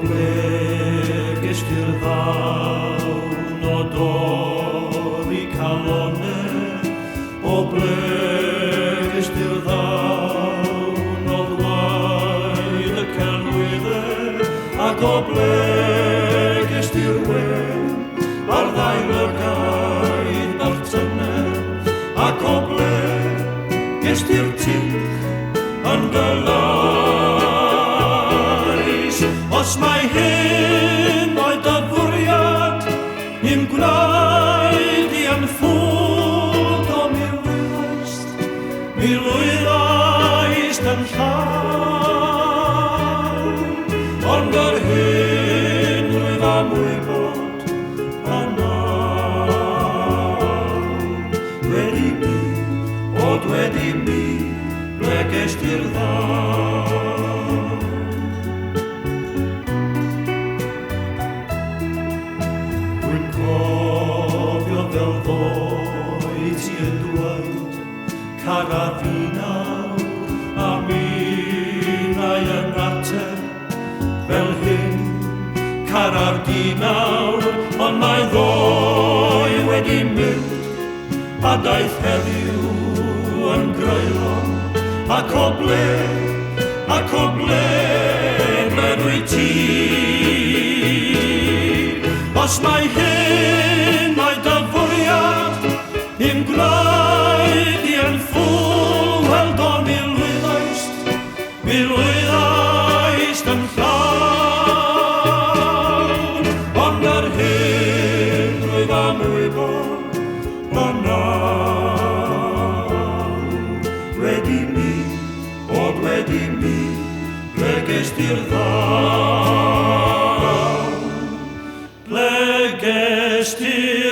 πλέγεσαι δάουνο δόρη καλόνε, ο πλέγεσαι δάουνο δουάιδε καλουίδε, ακο πλέγεσαι ρουέ, αρδάιλε κάιδ παρτσενέ, ακο πλέγεσαι τσίκ, angelijs als mij heen uit de voorjaar in glijdt die en voelt om je lijst en gaat onderheen rüber mooi boot en nou wedi mi plekest hier daar. Dwi'n cofio fel ddoed i yn dweud carafinaw a minnau yn ateb fel hyn carardinawr, ond mae ddoi wedi mynd a daeth heddiw yn greulon. Ac o ble dwi ti. Os mae hyn mae dy fwriad i'n gwneud i'n ffwl, wel do mi lwyddaist yn llawn, ond ar hyn rwyf am wybod o nawr wedi mi plekest i'r ddaw, plekest i'r